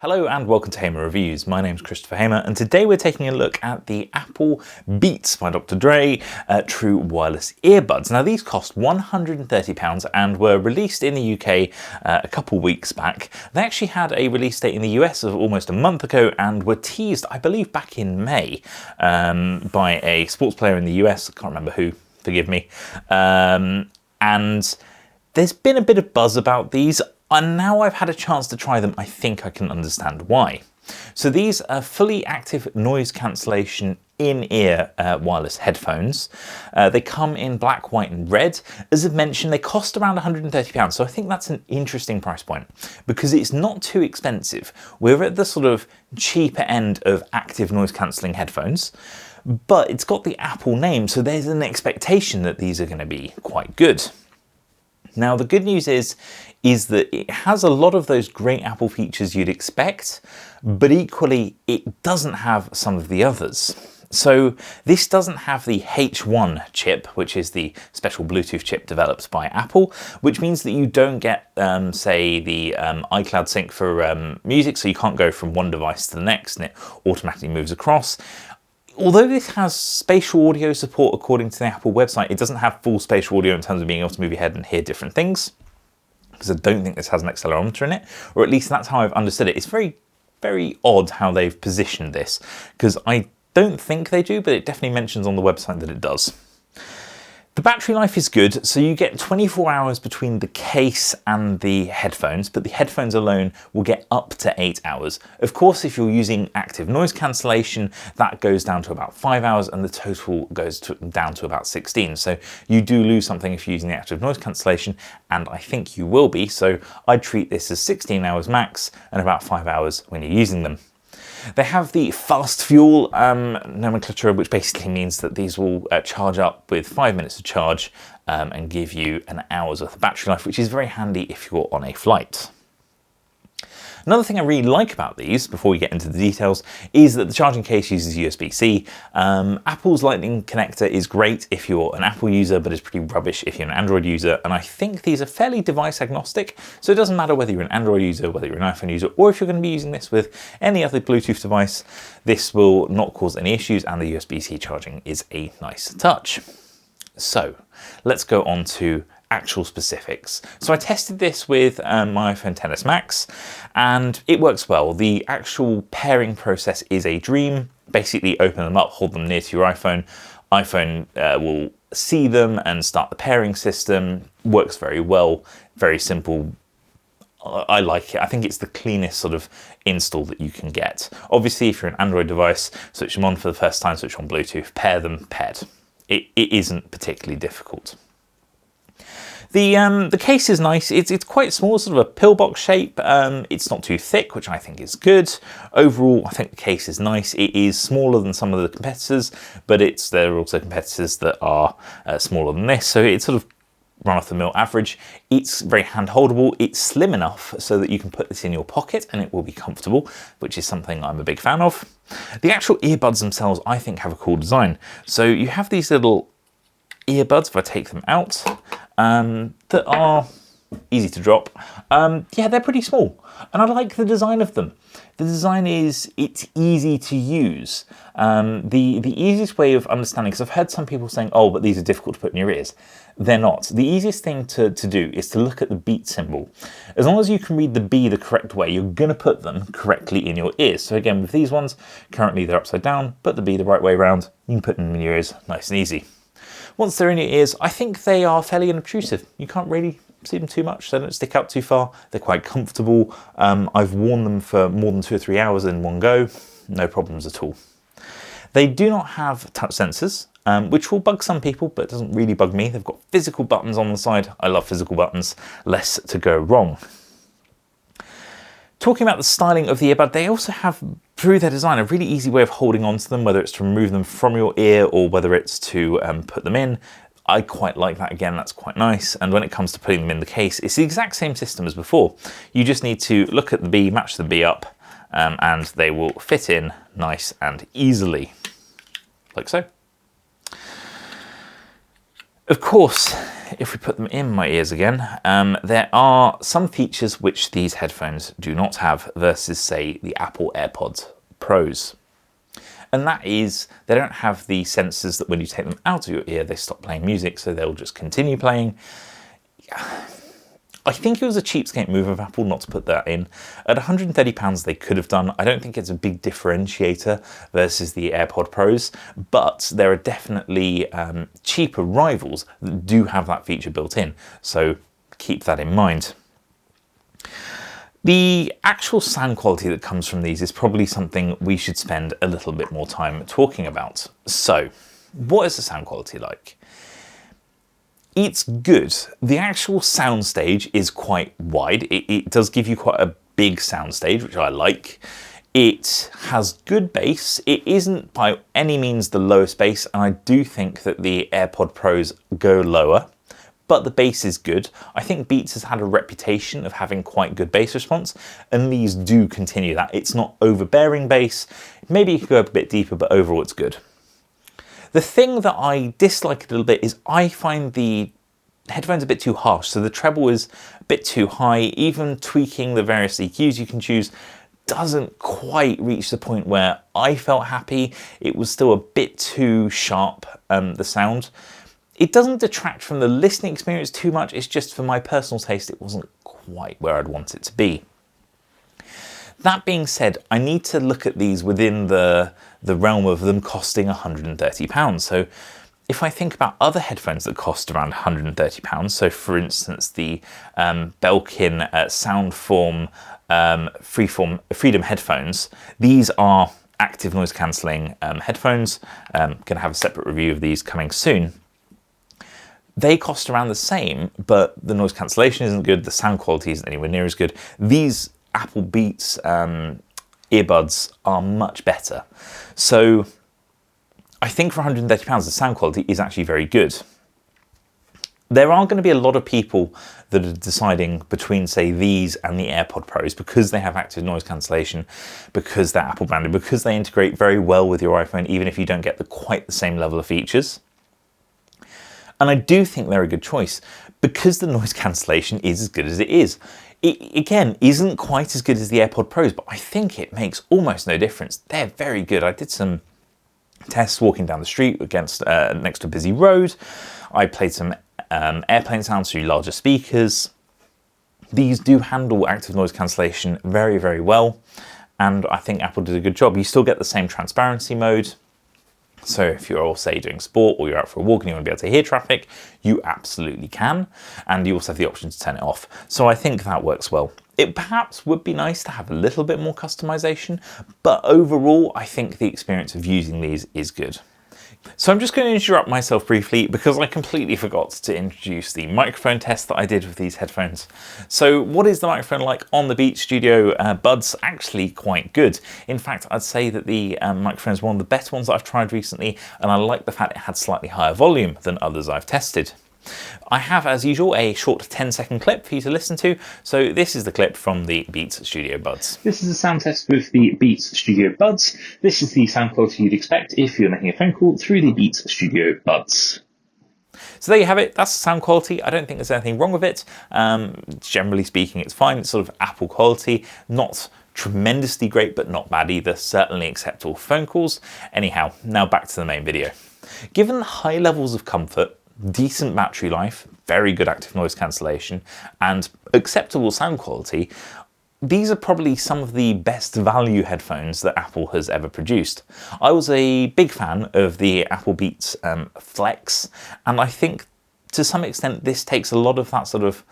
Hello and welcome to Hamer Reviews. My name's Christopher Hamer and today we're taking a look at the Apple Beats by Dr. Dre true wireless earbuds. Now these cost £130 and were released in the UK a couple weeks back. They actually had a release date in the US of almost a month ago and were teased, I believe, back in May by a sports player in the US. I can't remember who, forgive me. And there's been a bit of buzz about these. And now I've had a chance to try them, I think I can understand why. So these are fully active noise cancellation in-ear wireless headphones. They come in black, white and red. As I've mentioned, they cost around £130. So I think that's an interesting price point because it's not too expensive. We're at the sort of cheaper end of active noise cancelling headphones, but it's got the Apple name. So there's an expectation that these are going to be quite good. Now the good news is that it has a lot of those great Apple features you'd expect, but equally it doesn't have some of the others. So this doesn't have the H1 chip, which is the special Bluetooth chip developed by Apple, which means that you don't get, say, the iCloud sync for music, so you can't go from one device to the next and it automatically moves across. Although this has spatial audio support according to the Apple website, it doesn't have full spatial audio in terms of being able to move your head and hear different things, because I don't think this has an accelerometer in it, or at least that's how I've understood it. It's very, very odd how they've positioned this, because I don't think they do, but it definitely mentions on the website that it does. The battery life is good, so you get 24 hours between the case and the headphones, but the headphones alone will get up to 8 hours. Of course, if you're using active noise cancellation, that goes down to about 5 hours and the total goes down to about 16. So you do lose something if you're using the active noise cancellation, and I think you will be. So I'd treat this as 16 hours max and about 5 hours when you're using them. They have the fast fuel nomenclature, which basically means that these will charge up with 5 minutes of charge and give you an hour's worth of battery life, which is very handy if you're on a flight. Another thing I really like about these, before we get into the details, is that the charging case uses USB-C. Apple's Lightning connector is great if you're an Apple user, but is pretty rubbish if you're an Android user. And I think these are fairly device agnostic, so it doesn't matter whether you're an Android user, whether you're an iPhone user, or if you're going to be using this with any other Bluetooth device, this will not cause any issues, and the USB-C charging is a nice touch. So let's go on to actual specifics. So I tested this with my iPhone XS Max and it works well. The actual pairing process is a dream. Basically open them up, hold them near to your iPhone. iPhone will see them and start the pairing system. Works very well, very simple. I like it. I think it's the cleanest sort of install that you can get. Obviously, if you're an Android device, switch them on for the first time, switch on Bluetooth, pair them, paired. It isn't particularly difficult. The case is nice. It's quite small, sort of a pillbox shape. It's not too thick, which I think is good. Overall, I think the case is nice. It is smaller than some of the competitors, but there are also competitors that are smaller than this. So it's sort of run-of-the-mill average. It's very hand-holdable. It's slim enough so that you can put this in your pocket and it will be comfortable, which is something I'm a big fan of. The actual earbuds themselves, I think, have a cool design. So you have these little earbuds, if I take them out, that are easy to drop. Yeah, they're pretty small and I like the design of them. The design it's easy to use. The easiest way of understanding, because I've heard some people saying, oh, but these are difficult to put in your ears. They're not. The easiest thing to do is to look at the beat symbol. As long as you can read the B the correct way, you're going to put them correctly in your ears. So again, with these ones, currently they're upside down, put the B the right way around, you can put them in your ears nice and easy. Once they're in your ears, I think they are fairly unobtrusive. You can't really see them too much. They don't stick out too far. They're quite comfortable. I've worn them for more than 2 or 3 hours in one go. No problems at all. They do not have touch sensors, which will bug some people, but it doesn't really bug me. They've got physical buttons on the side. I love physical buttons. Less to go wrong. Talking about the styling of the earbud, they also have, through their design, a really easy way of holding on to them, whether it's to remove them from your ear or whether it's to put them in. I quite like that. Again, that's quite nice. And when it comes to putting them in the case, it's the exact same system as before. You just need to look at the B, match the B up, and they will fit in nice and easily, like so. Of course, if we put them in my ears again, there are some features which these headphones do not have versus, say, the Apple AirPods Pros. And that is, they don't have the sensors that when you take them out of your ear, they stop playing music, so they'll just continue playing. I think it was a cheapskate move of Apple not to put that in. At £130 they could have done. I don't think it's a big differentiator versus the AirPod Pros, but there are definitely cheaper rivals that do have that feature built in, so keep that in mind. The actual sound quality that comes from these is probably something we should spend a little bit more time talking about. So, what is the sound quality like? It's good. The actual soundstage is quite wide. It does give you quite a big soundstage, which I like. It has good bass. It isn't by any means the lowest bass, and I do think that the AirPod Pros go lower, but the bass is good. I think Beats has had a reputation of having quite good bass response, and these do continue that. It's not overbearing bass. Maybe you could go a bit deeper, but overall it's good. The thing that I dislike a little bit is I find the headphones a bit too harsh. So the treble is a bit too high. Even tweaking the various EQs you can choose doesn't quite reach the point where I felt happy. It was still a bit too sharp, the sound. It doesn't detract from the listening experience too much. It's just for my personal taste, it wasn't quite where I'd want it to be. That being said, I need to look at these within the realm of them costing £130. So if I think about other headphones that cost around £130, so for instance the Belkin Soundform Freedom headphones, these are active noise cancelling headphones. Going to have a separate review of these coming soon. They cost around the same, but the noise cancellation isn't good, the sound quality isn't anywhere near as good. These Apple Beats earbuds are much better. So I think for £130 the sound quality is actually very good. There are going to be a lot of people that are deciding between, say, these and the AirPod Pros because they have active noise cancellation, because they're Apple branded, because they integrate very well with your iPhone, even if you don't get quite the same level of features. And I do think they're a good choice because the noise cancellation is as good as it is. It, again, isn't quite as good as the AirPod Pros, but I think it makes almost no difference. They're very good. I did some tests walking down the street against next to a busy road. I played some airplane sounds through larger speakers. These do handle active noise cancellation very, very well, and I think Apple did a good job. You still get the same transparency mode. So if you're, say, doing sport or you're out for a walk and you want to be able to hear traffic, you absolutely can. And you also have the option to turn it off. So I think that works well. It perhaps would be nice to have a little bit more customization, but overall, I think the experience of using these is good. So I'm just going to interrupt myself briefly because I completely forgot to introduce the microphone test that I did with these headphones. So what is the microphone like on the Beats Studio Buds? Actually quite good. In fact, I'd say that the microphone is one of the better ones that I've tried recently, and I like the fact it had slightly higher volume than others I've tested. I have, as usual, a short 10-second clip for you to listen to. So this is the clip from the Beats Studio Buds. This is a sound test with the Beats Studio Buds. This is the sound quality you'd expect if you're making a phone call through the Beats Studio Buds. So there you have it. That's the sound quality. I don't think there's anything wrong with it. Generally speaking, it's fine. It's sort of Apple quality, not tremendously great, but not bad either. Certainly acceptable phone calls. Anyhow, now back to the main video. Given high levels of comfort, decent battery life, very good active noise cancellation, and acceptable sound quality, these are probably some of the best value headphones that Apple has ever produced. I was a big fan of the Apple Beats Flex, and I think to some extent this takes a lot of that sort of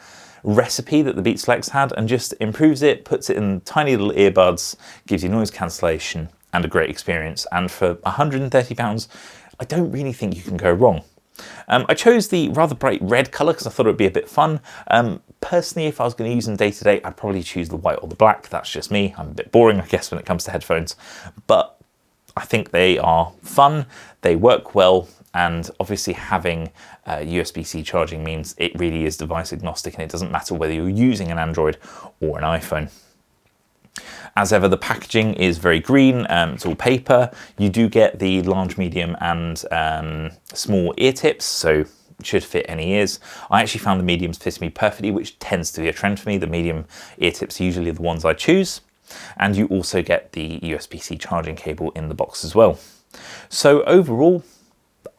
recipe that the Beats Flex had and just improves it, puts it in tiny little earbuds, gives you noise cancellation and a great experience. And for £130, I don't really think you can go wrong. I chose the rather bright red colour because I thought it would be a bit fun. Personally, if I was going to use them day to day, I'd probably choose the white or the black. That's just me. I'm a bit boring, I guess, when it comes to headphones. But I think they are fun, they work well, and obviously having USB-C charging means it really is device agnostic and it doesn't matter whether you're using an Android or an iPhone. As ever, the packaging is very green, it's all paper. You do get the large, medium and small ear tips, so should fit any ears. I actually found the mediums fit me perfectly, which tends to be a trend for me. The medium ear tips are usually the ones I choose. And you also get the USB-C charging cable in the box as well. So overall,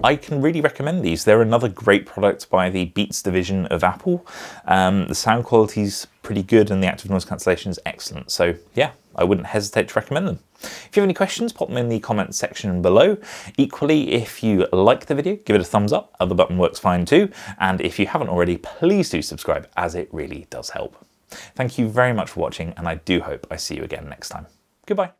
I can really recommend these. They're another great product by the Beats division of Apple. The sound quality's pretty good and the active noise cancellation is excellent. So yeah, I wouldn't hesitate to recommend them. If you have any questions, pop them in the comments section below. Equally, if you like the video, give it a thumbs up. Other button works fine too. And if you haven't already, please do subscribe, as it really does help. Thank you very much for watching, and I do hope I see you again next time. Goodbye.